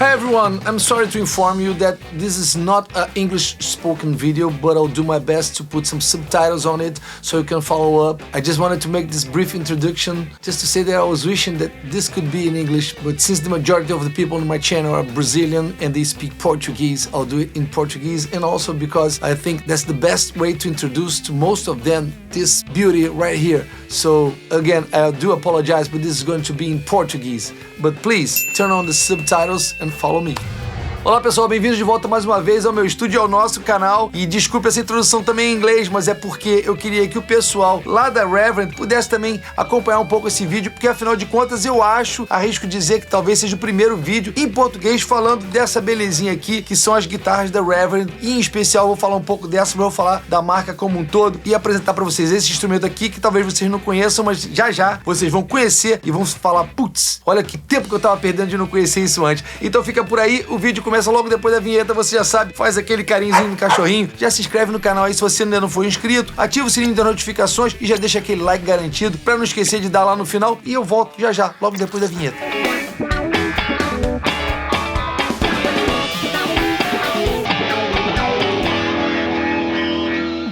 Hi everyone, I'm sorry to inform you that this is not an English spoken video, but I'll do my best to put some subtitles on it so you can follow up. I just wanted to make this brief introduction just to say that I was wishing that this could be in English, but since the majority of the people on my channel are Brazilian and they speak Portuguese, I'll do it in Portuguese, and also because I think that's the best way to introduce to most of them this beauty right here. So again, I do apologize, but this is going to be in Portuguese. But please turn on the subtitles and follow me. Olá pessoal, bem-vindos de volta mais uma vez ao meu estúdio, ao nosso canal. E desculpe essa introdução também em inglês, mas é porque eu queria que o pessoal lá da Reverend pudesse também acompanhar um pouco esse vídeo, porque afinal de contas eu arrisco dizer que talvez seja o primeiro vídeo em português falando dessa belezinha aqui, que são as guitarras da Reverend. E em especial vou falar um pouco dessa, vou falar da marca como um todo e apresentar para vocês esse instrumento aqui que talvez vocês não conheçam, mas já vocês vão conhecer e vão falar, putz, olha que tempo que eu tava perdendo de não conhecer isso antes. Então fica por aí, o vídeo começa logo depois da vinheta, você já sabe, faz aquele carinhozinho no cachorrinho, já se inscreve no canal aí se você ainda não for inscrito, ativa o sininho das notificações e já deixa aquele like garantido pra não esquecer de dar lá no final, e eu volto já, logo depois da vinheta.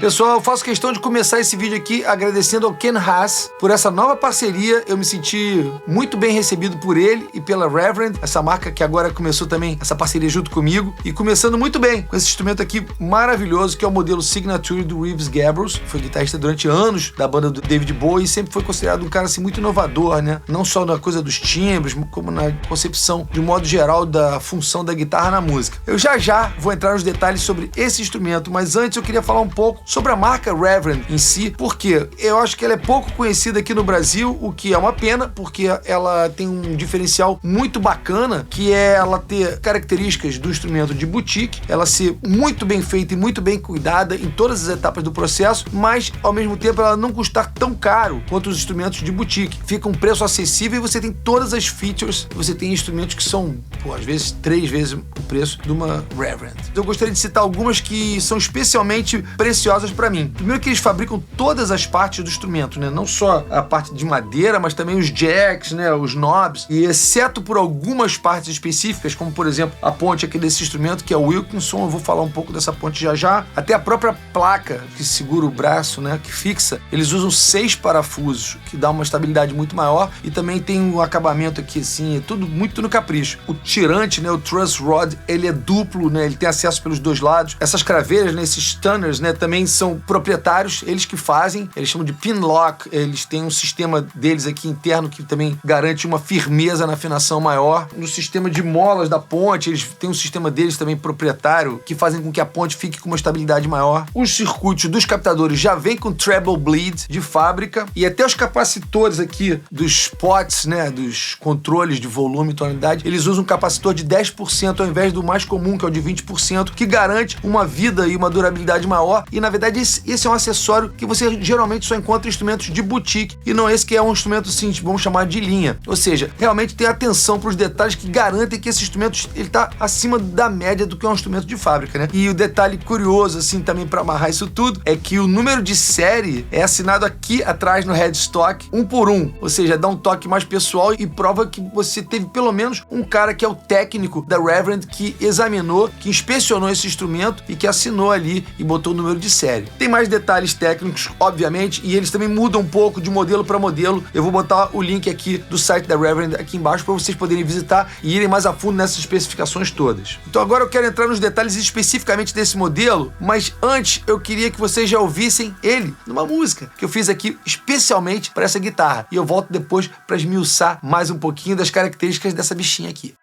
Pessoal, eu faço questão de começar esse vídeo aqui agradecendo ao Ken Haas por essa nova parceria. Eu me senti muito bem recebido por ele e pela Reverend, essa marca que agora começou também essa parceria junto comigo, e começando muito bem com esse instrumento aqui maravilhoso, que é o modelo Signature do Reeves Gabrels. Foi guitarrista durante anos da banda do David Bowie e sempre foi considerado um cara assim muito inovador, né? Não só na coisa dos timbres, como na concepção de modo geral da função da guitarra na música. Eu já vou entrar nos detalhes sobre esse instrumento, mas antes eu queria falar um pouco sobre a marca Reverend em si, porque eu acho que ela é pouco conhecida aqui no Brasil, o que é uma pena, porque ela tem um diferencial muito bacana, que é ela ter características do instrumento de boutique, ela ser muito bem feita e muito bem cuidada em todas as etapas do processo, mas ao mesmo tempo ela não custar tão caro quanto os instrumentos de boutique. Fica um preço acessível e você tem todas as features, você tem instrumentos que são, às vezes 3 vezes o preço de uma Reverend. Eu gostaria de citar algumas que são especialmente preciosas para mim. Primeiro que eles fabricam todas as partes do instrumento, né? Não só a parte de madeira, mas também os jacks, né? Os knobs. E exceto por algumas partes específicas, como por exemplo a ponte aqui desse instrumento, que é o Wilkinson, eu vou falar um pouco dessa ponte já. Até a própria placa que segura o braço, né? Que fixa, eles usam 6 parafusos, que dá uma estabilidade muito maior, e também tem um acabamento aqui assim, é tudo muito no capricho. O tirante, né? O truss rod, ele é duplo, né? Ele tem acesso pelos dois lados. Essas craveiras, né? Esses stunners, né? Também são proprietários, eles que fazem, eles chamam de pin lock, eles têm um sistema deles aqui interno que também garante uma firmeza na afinação maior. No sistema de molas da ponte, eles têm um sistema deles também proprietário, que fazem com que a ponte fique com uma estabilidade maior. Os circuitos dos captadores já vêm com treble bleed de fábrica, e até os capacitores aqui dos pots, né, dos controles de volume e tonalidade, eles usam um capacitor de 10% ao invés do mais comum, que é o de 20%, que garante uma vida e uma durabilidade maior. E na verdade esse é um acessório que você geralmente só encontra em instrumentos de boutique, e não esse que é um instrumento assim, vamos chamar de linha. Ou seja, realmente tem atenção para os detalhes que garantem que esse instrumento ele tá acima da média do que é um instrumento de fábrica, né? E o detalhe curioso assim também para amarrar isso tudo é que o número de série é assinado aqui atrás no headstock, 1 por 1, ou seja, dá um toque mais pessoal e prova que você teve pelo menos um cara que é o técnico da Reverend que examinou, que inspecionou esse instrumento e que assinou ali e botou o número de série. Tem mais detalhes técnicos, obviamente, e eles também mudam um pouco de modelo para modelo. Eu vou botar o link aqui do site da Reverend aqui embaixo para vocês poderem visitar e irem mais a fundo nessas especificações todas. Então agora eu quero entrar nos detalhes especificamente desse modelo, mas antes eu queria que vocês já ouvissem ele numa música que eu fiz aqui especialmente para essa guitarra. E eu volto depois para esmiuçar mais um pouquinho das características dessa bichinha aqui.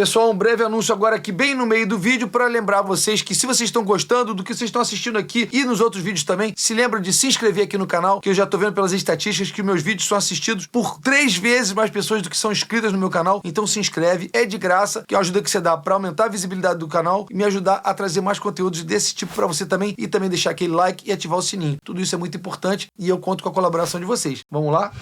Pessoal, um breve anúncio agora aqui bem no meio do vídeo para lembrar vocês que se vocês estão gostando do que vocês estão assistindo aqui e nos outros vídeos também, se lembram de se inscrever aqui no canal, que eu já tô vendo pelas estatísticas que meus vídeos são assistidos por 3 vezes mais pessoas do que são inscritas no meu canal. Então se inscreve, é de graça, que é a ajuda que você dá para aumentar a visibilidade do canal e me ajudar a trazer mais conteúdos desse tipo para você também, e também deixar aquele like e ativar o sininho. Tudo isso é muito importante e eu conto com a colaboração de vocês. Vamos lá?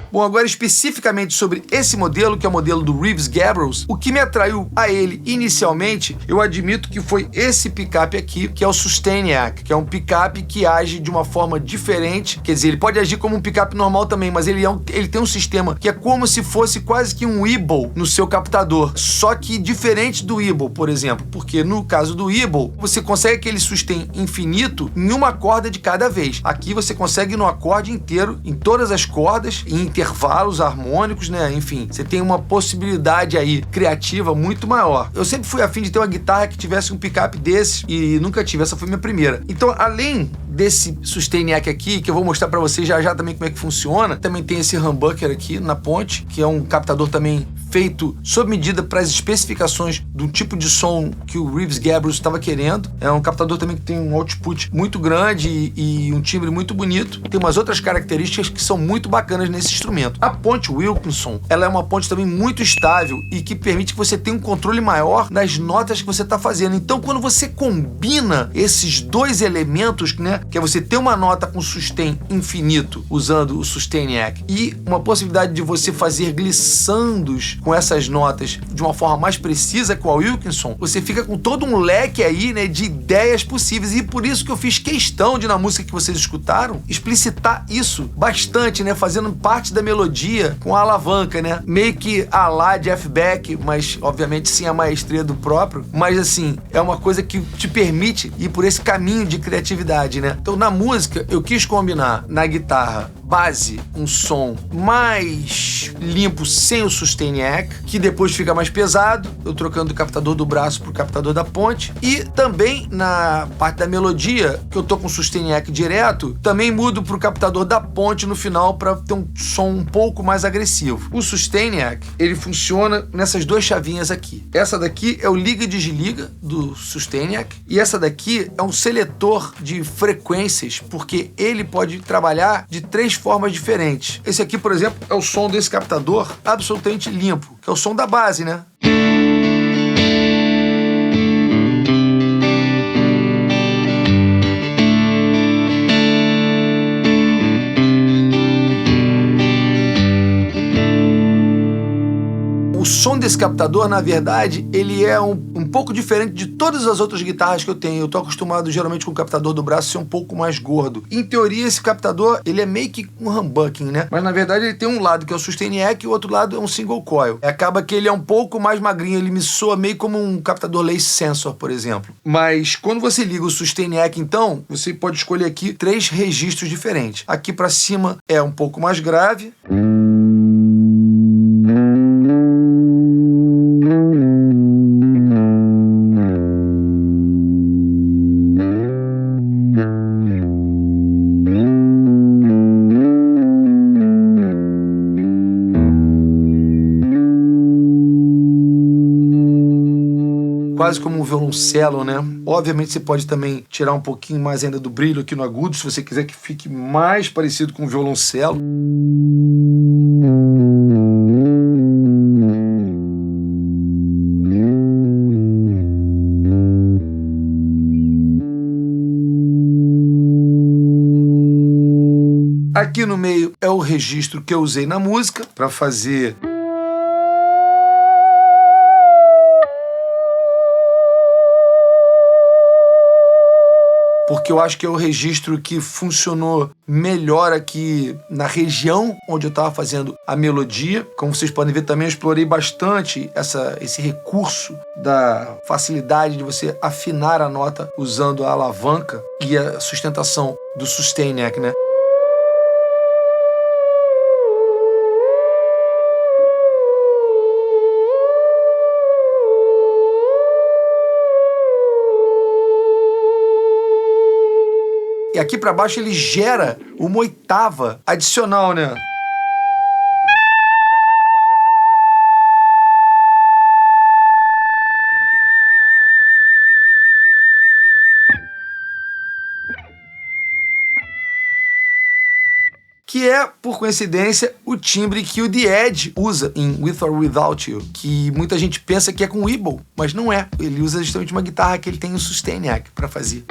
Bom, agora especificamente sobre esse modelo, que é o modelo do Reeves Gabrels, o que me atraiu a ele inicialmente, eu admito que foi esse picape aqui, que é o Sustainiac, que é um picape que age de uma forma diferente. Quer dizer, ele pode agir como um picape normal também, mas ele tem um sistema que é como se fosse quase que um Eagle no seu captador, só que diferente do Eagle, por exemplo, porque no caso do Eagle, você consegue aquele sustain infinito em uma corda de cada vez. Aqui você consegue no acorde inteiro, em todas as cordas, em intervalos harmônicos, né? Enfim, você tem uma possibilidade aí criativa muito maior. Eu sempre fui a fim de ter uma guitarra que tivesse um picape desse e nunca tive, essa foi minha primeira. Então, além desse Sustainiac aqui, que eu vou mostrar pra vocês já também como é que funciona, também tem esse humbucker aqui na ponte, que é um captador também feito sob medida para as especificações do tipo de som que o Reeves Gabrels estava querendo. É um captador também que tem um output muito grande e um timbre muito bonito. Tem umas outras características que são muito bacanas nesse instrumento. A ponte Wilkinson, ela é uma ponte também muito estável e que permite que você tenha um controle maior das notas que você está fazendo. Então, quando você combina esses dois elementos, né, que é você ter uma nota com sustain infinito usando o Sustainiac e uma possibilidade de você fazer glissandos com essas notas de uma forma mais precisa com a Wilkinson, você fica com todo um leque aí, né, de ideias possíveis. E por isso que eu fiz questão de, na música que vocês escutaram, explicitar isso bastante, né, fazendo parte da melodia com a alavanca, né, meio que a lá Jeff Beck, mas obviamente sem a maestria do próprio, mas assim, é uma coisa que te permite ir por esse caminho de criatividade, né. Então na música eu quis combinar na guitarra base um som mais limpo sem o Sustainiac, que depois fica mais pesado, eu trocando o captador do braço pro captador da ponte, e também na parte da melodia, que eu tô com o Sustainiac direto, também mudo pro captador da ponte no final para ter um som um pouco mais agressivo. O Sustainiac, ele funciona nessas duas chavinhas aqui. Essa daqui é o liga e desliga do Sustainiac, e essa daqui é um seletor de frequências, porque ele pode trabalhar de 3 formas diferentes. Esse aqui, por exemplo, é o som desse captador absolutamente limpo, que é o som da base, né? O som desse captador, na verdade, ele é um pouco diferente de todas as outras guitarras que eu tenho. Eu tô acostumado geralmente com o captador do braço ser um pouco mais gordo. Em teoria, esse captador, ele é meio que um humbucking, né? Mas na verdade ele tem um lado que é o Sustainiac e o outro lado é um single coil. Acaba que ele é um pouco mais magrinho, ele me soa meio como um captador Lace Sensor, por exemplo. Mas quando você liga o Sustainiac, então, você pode escolher aqui 3 registros diferentes. Aqui pra cima é um pouco mais grave. Quase como um violoncelo, né? Obviamente você pode também tirar um pouquinho mais ainda do brilho aqui no agudo, se você quiser que fique mais parecido com um violoncelo. Aqui no meio é o registro que eu usei na música para fazer porque eu acho que é o registro que funcionou melhor aqui na região onde eu estava fazendo a melodia. Como vocês podem ver também, eu explorei bastante esse recurso da facilidade de você afinar a nota usando a alavanca e a sustentação do Sustainiac, né? E aqui para baixo ele gera uma oitava adicional, né? que é, por coincidência, o timbre que o The Edge usa em With or Without You, que muita gente pensa que é com Weeble, mas não é. Ele usa justamente uma guitarra que ele tem o Sustainiac para fazer.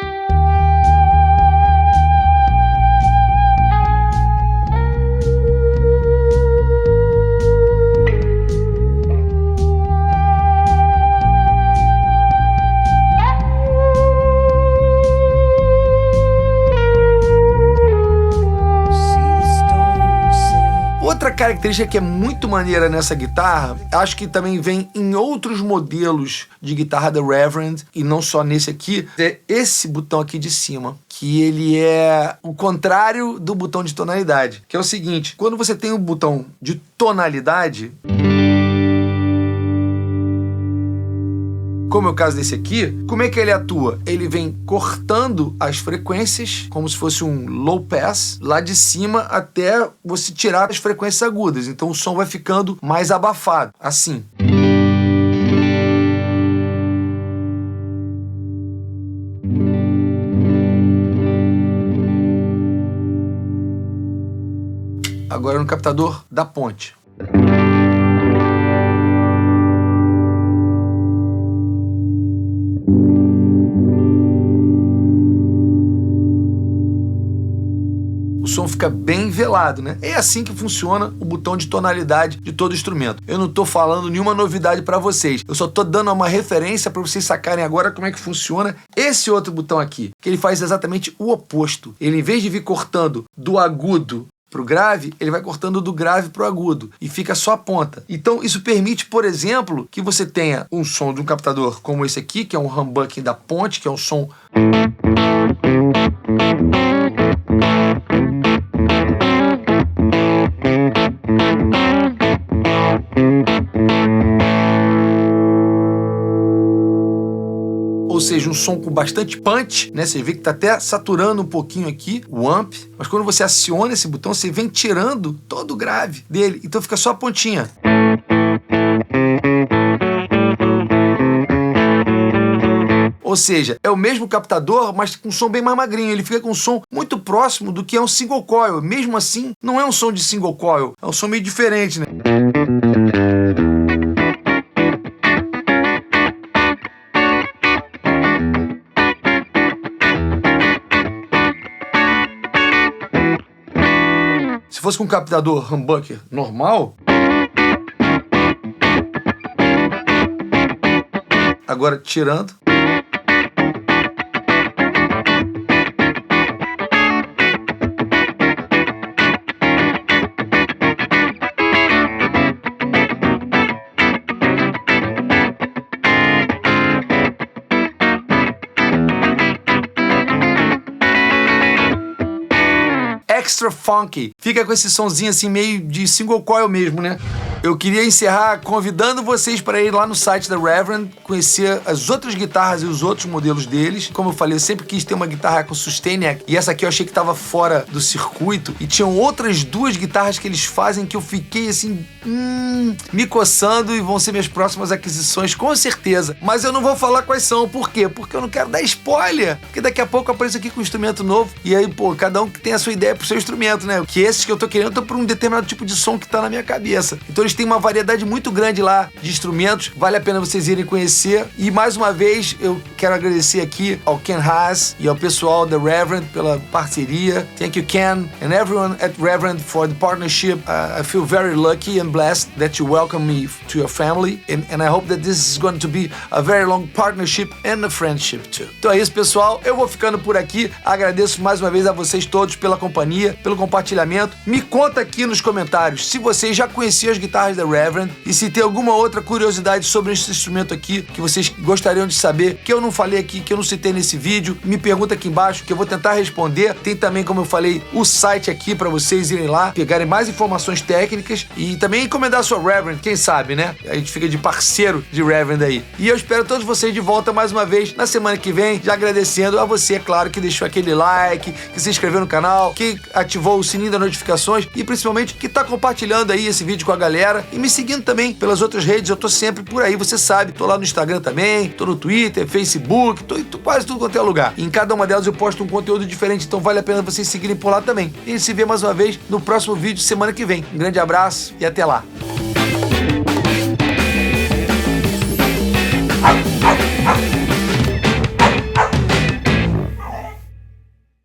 Outra característica que é muito maneira nessa guitarra, acho que também vem em outros modelos de guitarra da Reverend, e não só nesse aqui, é esse botão aqui de cima, que ele é o contrário do botão de tonalidade, que é o seguinte: quando você tem um botão de tonalidade, como é o caso desse aqui, como é que ele atua? Ele vem cortando as frequências, como se fosse um low pass, lá de cima até você tirar as frequências agudas. Então o som vai ficando mais abafado, assim. Agora no captador da ponte. O som fica bem velado, né? É assim que funciona o botão de tonalidade de todo instrumento. Eu não tô falando nenhuma novidade para vocês. Eu só tô dando uma referência para vocês sacarem agora como é que funciona esse outro botão aqui, que ele faz exatamente o oposto. Ele, em vez de vir cortando do agudo pro grave, ele vai cortando do grave pro agudo e fica só a ponta. Então isso permite, por exemplo, que você tenha um som de um captador como esse aqui, que é um humbucking da ponte, que é um som... Ou seja, um som com bastante punch, né? Você vê que tá até saturando um pouquinho aqui o amp, mas quando você aciona esse botão, você vem tirando todo o grave dele, então fica só a pontinha. Ou seja, é o mesmo captador, mas com um som bem mais magrinho. Ele fica com um som muito próximo do que é um single coil. Mesmo assim, não é um som de single coil, é um som meio diferente, né? Se fosse com um captador humbucker normal, agora tirando, extra funky. Fica com esse sonzinho assim meio de single coil mesmo, né? Eu queria encerrar convidando vocês para ir lá no site da Reverend, conhecer as outras guitarras e os outros modelos deles. Como eu falei, eu sempre quis ter uma guitarra com Sustainiac, e essa aqui eu achei que estava fora do circuito. E tinham outras duas guitarras que eles fazem que eu fiquei assim, me coçando, e vão ser minhas próximas aquisições, com certeza. Mas eu não vou falar quais são. Por quê? Porque eu não quero dar spoiler. Porque daqui a pouco eu apareço aqui com um instrumento novo, e aí, pô, cada um que tem a sua ideia pro seu instrumento, né? Que esses que eu tô querendo estão para um determinado tipo de som que tá na minha cabeça. Então eles têm uma variedade muito grande lá de instrumentos. Vale a pena vocês irem conhecer. E mais uma vez eu quero agradecer aqui ao Ken Haas e ao pessoal da Reverend pela parceria. Thank you, Ken, and everyone at Reverend for the partnership. I feel very lucky and blessed that you welcome me to your family, and I hope that this is going to be a very long partnership and a friendship too. Então é isso, pessoal. Eu vou ficando por aqui. Agradeço mais uma vez a vocês todos pela companhia, pelo compartilhamento. Me conta aqui nos comentários se vocês já conheciam as guitarras da Reverend, e se tem alguma outra curiosidade sobre esse instrumento aqui que vocês gostariam de saber, que eu não falei aqui, que eu não citei nesse vídeo, me pergunta aqui embaixo que eu vou tentar responder. Tem também, como eu falei, o site aqui para vocês irem lá, pegarem mais informações técnicas e também encomendar a sua Reverend, quem sabe, né? A gente fica de parceiro de Reverend aí. E eu espero todos vocês de volta mais uma vez na semana que vem, já agradecendo a você, é claro, que deixou aquele like, que se inscreveu no canal, que ativou o sininho das notificações e principalmente que tá compartilhando aí esse vídeo com a galera. galera. E me seguindo também pelas outras redes, eu tô sempre por aí, você sabe. Tô lá no Instagram também, tô no Twitter, Facebook, tô em quase tudo quanto é lugar. E em cada uma delas eu posto um conteúdo diferente, então vale a pena vocês seguirem por lá também. E a gente se vê mais uma vez no próximo vídeo semana que vem. Um grande abraço e até lá.